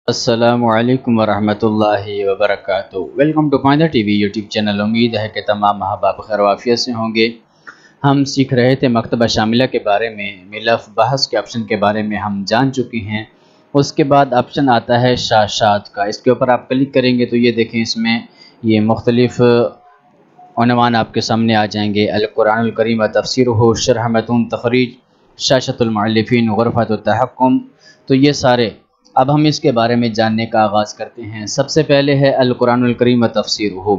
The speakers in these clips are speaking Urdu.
السلام علیکم ورحمۃ اللہ وبرکاتہ۔ Welcome to Painda T V YouTube channel. امید ہے کہ تمام احباب خیر و عافیت سے ہوں گے۔ ہم سیکھ رہے تھے مکتبہ شاملہ کے بارے میں، ملف بحث کے آپشن کے بارے میں ہم جان چکے ہیں۔ اس کے بعد آپشن آتا ہے شاشات کا، اس کے اوپر آپ کلک کریں گے تو یہ دیکھیں اس میں یہ مختلف عنوان آپ کے سامنے آ جائیں گے۔ القرآن الکریم و تفسیرہ، شرح متون، تخریج، شاشۃ المؤلفین، غرفۃ التحکم۔ تو یہ سارے اب ہم اس کے بارے میں جاننے کا آغاز کرتے ہیں۔ سب سے پہلے ہے القرآن الکریم و تفسیرہ۔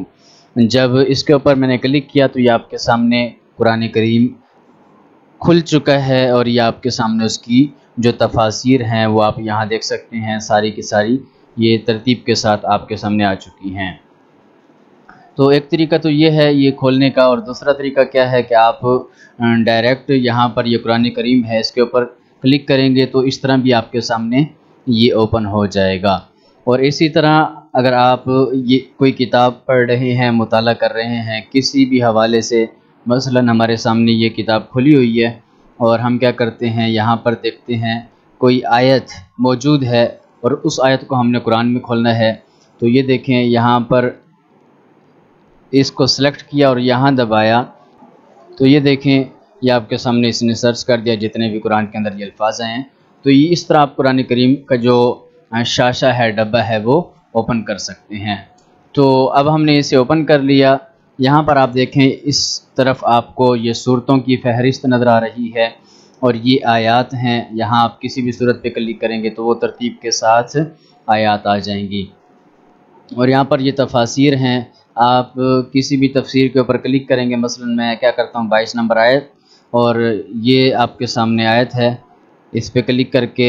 جب اس کے اوپر میں نے کلک کیا تو یہ آپ کے سامنے قرآن کریم کھل چکا ہے اور یہ آپ کے سامنے اس کی جو تفاسیر ہیں وہ آپ یہاں دیکھ سکتے ہیں، ساری کی ساری یہ ترتیب کے ساتھ آپ کے سامنے آ چکی ہیں۔ تو ایک طریقہ تو یہ ہے یہ کھولنے کا، اور دوسرا طریقہ کیا ہے کہ آپ ڈائریکٹ یہاں پر یہ قرآن کریم ہے اس کے اوپر کلک کریں گے تو اس طرح بھی آپ کے سامنے یہ اوپن ہو جائے گا۔ اور اسی طرح اگر آپ یہ کوئی کتاب پڑھ رہے ہیں، مطالعہ کر رہے ہیں کسی بھی حوالے سے، مثلا ہمارے سامنے یہ کتاب کھلی ہوئی ہے اور ہم کیا کرتے ہیں یہاں پر دیکھتے ہیں کوئی آیت موجود ہے اور اس آیت کو ہم نے قرآن میں کھولنا ہے تو یہ دیکھیں یہاں پر اس کو سلیکٹ کیا اور یہاں دبایا تو یہ دیکھیں یہ آپ کے سامنے اس نے سرچ کر دیا جتنے بھی قرآن کے اندر یہ الفاظ ہیں۔ تو یہ اس طرح آپ قرآن کریم کا جو شاشہ ہے، ڈبہ ہے، وہ اوپن کر سکتے ہیں۔ تو اب ہم نے اسے اوپن کر لیا۔ یہاں پر آپ دیکھیں اس طرف آپ کو یہ صورتوں کی فہرست نظر آ رہی ہے اور یہ آیات ہیں۔ یہاں آپ کسی بھی صورت پہ کلک کریں گے تو وہ ترتیب کے ساتھ آیات آ جائیں گی، اور یہاں پر یہ تفاسیر ہیں۔ آپ کسی بھی تفسیر کے اوپر کلک کریں گے، مثلا میں کیا کرتا ہوں 22 نمبر آیت، اور یہ آپ کے سامنے آیت ہے، اس پہ کلک کر کے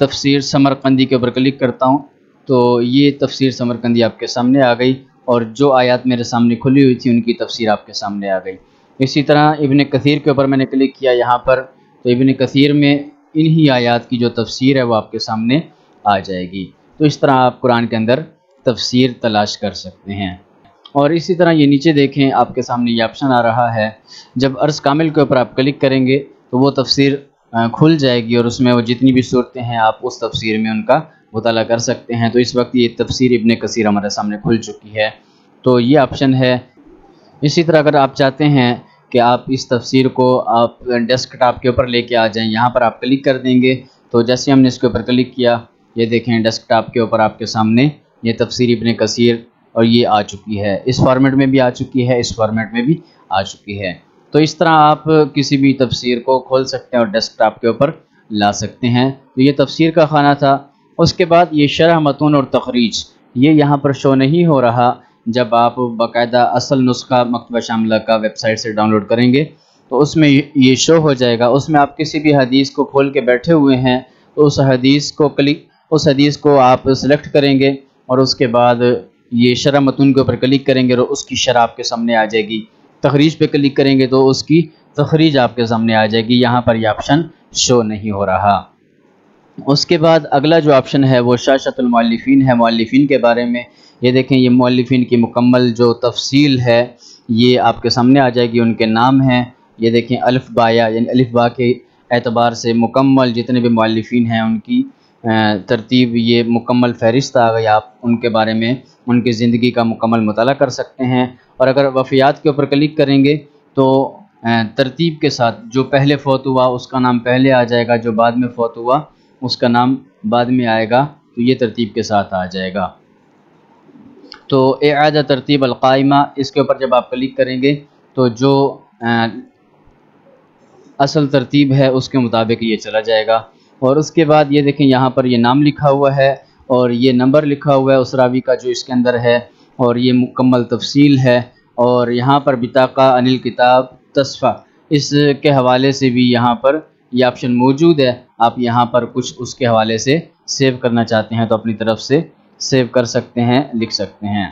تفسیر سمرقندی کے اوپر کلک کرتا ہوں تو یہ تفسیر سمرقندی آپ کے سامنے آ گئی، اور جو آیات میرے سامنے کھلی ہوئی تھی ان کی تفسیر آپ کے سامنے آ گئی۔ اسی طرح ابن کثیر کے اوپر میں نے کلک کیا یہاں پر تو ابن کثیر میں انہی آیات کی جو تفسیر ہے وہ آپ کے سامنے آ جائے گی۔ تو اس طرح آپ قرآن کے اندر تفسیر تلاش کر سکتے ہیں۔ اور اسی طرح یہ نیچے دیکھیں آپ کے سامنے یہ آپشن آ رہا ہے، جب عرض کامل کے اوپر آپ کلک کریں گے تو وہ تفسیر کھل جائے گی اور اس میں وہ جتنی بھی صورتیں ہیں آپ اس تفسیر میں ان کا مطالعہ کر سکتے ہیں۔ تو اس وقت یہ تفسیر ابن کثیر ہمارے سامنے کھل چکی ہے، تو یہ آپشن ہے۔ اسی طرح اگر آپ چاہتے ہیں کہ آپ اس تفسیر کو آپ ڈیسک ٹاپ کے اوپر لے کے آ جائیں، یہاں پر آپ کلک کر دیں گے تو جیسے ہم نے اس کے اوپر کلک کیا یہ دیکھیں ڈیسک ٹاپ کے اوپر آپ کے سامنے یہ تفسیر ابن کثیر اور یہ آ چکی ہے، اس فارمیٹ میں بھی آ چکی ہے، اس فارمیٹ میں بھی آ چکی ہے۔ تو اس طرح آپ کسی بھی تفسیر کو کھول سکتے ہیں اور ڈیسک ٹاپ کے اوپر لا سکتے ہیں۔ تو یہ تفسیر کا خانہ تھا۔ اس کے بعد یہ شرح متون اور تخریج، یہ یہاں پر شو نہیں ہو رہا۔ جب آپ باقاعدہ اصل نسخہ مکتبہ شاملہ کا ویب سائٹ سے ڈاؤن لوڈ کریں گے تو اس میں یہ شو ہو جائے گا۔ اس میں آپ کسی بھی حدیث کو کھول کے بیٹھے ہوئے ہیں تو اس حدیث کو آپ سلیکٹ کریں گے اور اس کے بعد یہ شرح متون کے اوپر کلک کریں گے اور اس کی شرح آپ کے سامنے آ جائے گی۔ تخریج پہ کلک کریں گے تو اس کی تخریج آپ کے سامنے آ جائے گی، یہاں پر یہ آپشن شو نہیں ہو رہا۔ اس کے بعد اگلا جو آپشن ہے وہ شاشۃ المؤلفین ہے، مؤلفین کے بارے میں۔ یہ دیکھیں یہ مؤلفین کی مکمل جو تفصیل ہے یہ آپ کے سامنے آ جائے گی، ان کے نام ہیں۔ یہ دیکھیں الف با یعنی الف با کے اعتبار سے مکمل جتنے بھی مؤلفین ہیں ان کی ترتیب، یہ مکمل فہرست آ گئی۔ آپ ان کے بارے میں ان کی زندگی کا مکمل مطالعہ کر سکتے ہیں، اور اگر وفیات کے اوپر کلک کریں گے تو ترتیب کے ساتھ جو پہلے فوت ہوا اس کا نام پہلے آ جائے گا، جو بعد میں فوت ہوا اس کا نام بعد میں آئے گا، تو یہ ترتیب کے ساتھ آ جائے گا۔ تو اعادہ ترتیب القائمہ، اس کے اوپر جب آپ کلک کریں گے تو جو اصل ترتیب ہے اس کے مطابق یہ چلا جائے گا۔ اور اس کے بعد یہ دیکھیں یہاں پر یہ نام لکھا ہوا ہے اور یہ نمبر لکھا ہوا ہے اس راوی کا جو اس کے اندر ہے، اور یہ مکمل تفصیل ہے، اور یہاں پر بطاقہ انل کتاب تصفہ اس کے حوالے سے بھی یہاں پر یہ آپشن موجود ہے۔ آپ یہاں پر کچھ اس کے حوالے سے سیو کرنا چاہتے ہیں تو اپنی طرف سے سیو کر سکتے ہیں، لکھ سکتے ہیں۔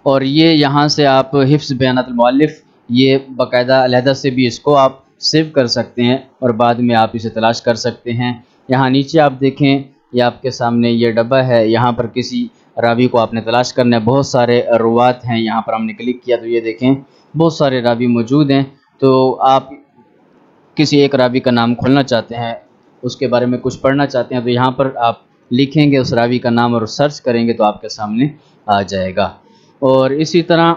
اور یہ یہاں سے آپ حفظ بیانات المؤلف یہ باقاعدہ علیحدہ سے بھی اس کو آپ سیو کر سکتے ہیں اور بعد میں آپ اسے تلاش کر سکتے ہیں۔ یہاں نیچے آپ دیکھیں یہ آپ کے سامنے یہ ڈبہ ہے، یہاں پر کسی راوی کو آپ نے تلاش کرنا ہے، بہت سارے روات ہیں، یہاں پر ہم نے کلک کیا تو یہ دیکھیں بہت سارے راوی موجود ہیں۔ تو آپ کسی ایک راوی کا نام کھولنا چاہتے ہیں اس کے بارے میں کچھ پڑھنا چاہتے ہیں تو یہاں پر آپ لکھیں گے اس راوی کا نام اور سرچ کریں گے تو آپ کے سامنے آ جائے گا۔ اور اسی طرح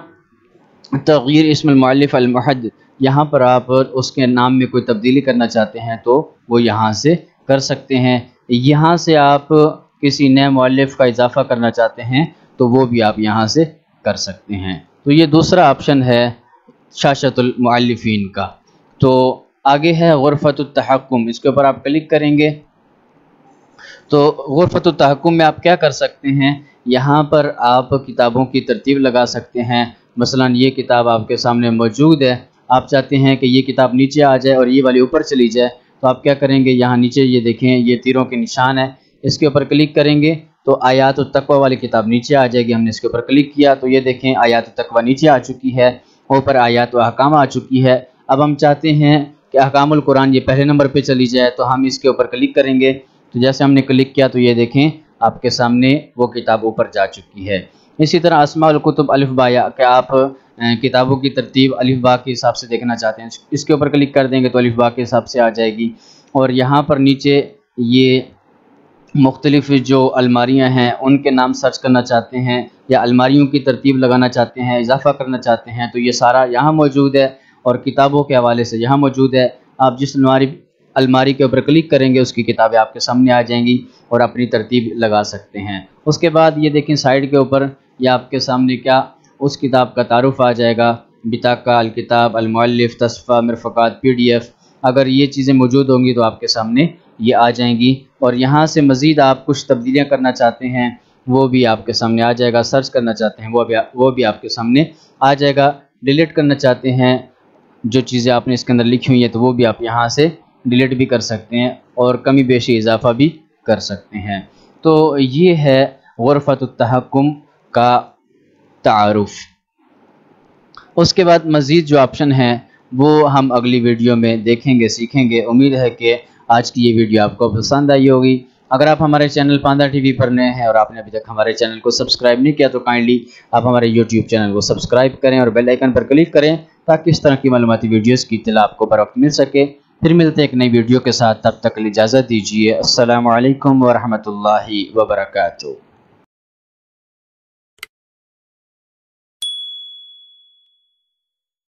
تغیر اسم المؤلف المحد، یہاں پر آپ اس کے نام میں کوئی تبدیلی کرنا چاہتے ہیں تو وہ یہاں سے کر سکتے ہیں۔ یہاں سے آپ کسی نئے مؤلف کا اضافہ کرنا چاہتے ہیں تو وہ بھی آپ یہاں سے کر سکتے ہیں۔ تو یہ دوسرا آپشن ہے شاشۃ المؤلفین کا۔ تو آگے ہے غرفۃ التحکم، اس کے اوپر آپ کلک کریں گے تو غرفۃ التحکم میں آپ کیا کر سکتے ہیں، یہاں پر آپ کتابوں کی ترتیب لگا سکتے ہیں۔ مثلا یہ کتاب آپ کے سامنے موجود ہے، آپ چاہتے ہیں کہ یہ کتاب نیچے آ جائے اور یہ والی اوپر چلی جائے تو آپ کیا کریں گے، یہاں نیچے یہ دیکھیں یہ تیروں کے نشان ہے، اس کے اوپر کلک کریں گے تو آیات التقویٰ والی کتاب نیچے آ جائے گی۔ ہم نے اس کے اوپر کلک کیا تو یہ دیکھیں آیات التقویٰ نیچے آ چکی ہے، اوپر آیات و احکام آ چکی ہے۔ اب ہم چاہتے ہیں کہ احکام القرآن یہ پہلے نمبر پہ چلی جائے تو ہم اس کے اوپر کلک کریں گے تو جیسے ہم نے کلک کیا تو یہ دیکھیں آپ کے سامنے وہ کتاب اوپر جا چکی ہے۔ اسی طرح اسماء الکتب الف با یا کہ آپ کتابوں کی ترتیب الف با کے حساب سے دیکھنا چاہتے ہیں، اس کے اوپر کلک کر دیں گے تو الف با کے حساب سے آ جائے گی۔ اور یہاں پر نیچے یہ مختلف جو الماریاں ہیں ان کے نام سرچ کرنا چاہتے ہیں یا الماریوں کی ترتیب لگانا چاہتے ہیں، اضافہ کرنا چاہتے ہیں تو یہ سارا یہاں موجود ہے، اور کتابوں کے حوالے سے یہاں موجود ہے۔ آپ جس الماری کے اوپر کلک کریں گے اس کی کتابیں آپ کے سامنے آ جائیں گی اور اپنی ترتیب لگا سکتے ہیں۔ اس کے بعد یہ دیکھیں سائڈ کے اوپر یہ آپ کے سامنے کیا اس کتاب کا تعارف آ جائے گا، بطاقہ، الکتاب، المؤلف، تصفیہ، مرفقات، PDF۔ اگر یہ چیزیں موجود ہوں گی تو آپ کے سامنے یہ آ جائیں گی، اور یہاں سے مزید آپ کچھ تبدیلیاں کرنا چاہتے ہیں وہ بھی آپ کے سامنے آ جائے گا، سرچ کرنا چاہتے ہیں وہ بھی آپ کے سامنے آ جائے گا، ڈیلیٹ کرنا چاہتے ہیں جو چیزیں آپ نے اس کے اندر لکھی ہوئی ہیں تو وہ بھی آپ یہاں سے ڈیلیٹ بھی کر سکتے ہیں اور کمی بیشی اضافہ بھی کر سکتے ہیں۔ تو یہ ہے غرفۃ التحکم کا تعارف۔ اس کے بعد مزید جو آپشن ہیں وہ ہم اگلی ویڈیو میں دیکھیں گے، سیکھیں گے۔ امید ہے کہ آج کی یہ ویڈیو آپ کو پسند آئی ہوگی۔ اگر آپ ہمارے چینل پاندہ ٹی وی پر نئے ہیں اور آپ نے ابھی تک ہمارے چینل کو سبسکرائب نہیں کیا تو کائنڈلی آپ ہمارے YouTube چینل کو سبسکرائب کریں اور بیل آئیکن پر کلک کریں تاکہ اس طرح کی معلوماتی ویڈیوز کی اطلاع آپ کو بر وقت مل سکے۔ پھر ملتے ہیں ایک نئی ویڈیو کے ساتھ، تب تک اجازت دیجیے۔ السلام علیکم ورحمۃ اللہ وبرکاتہ۔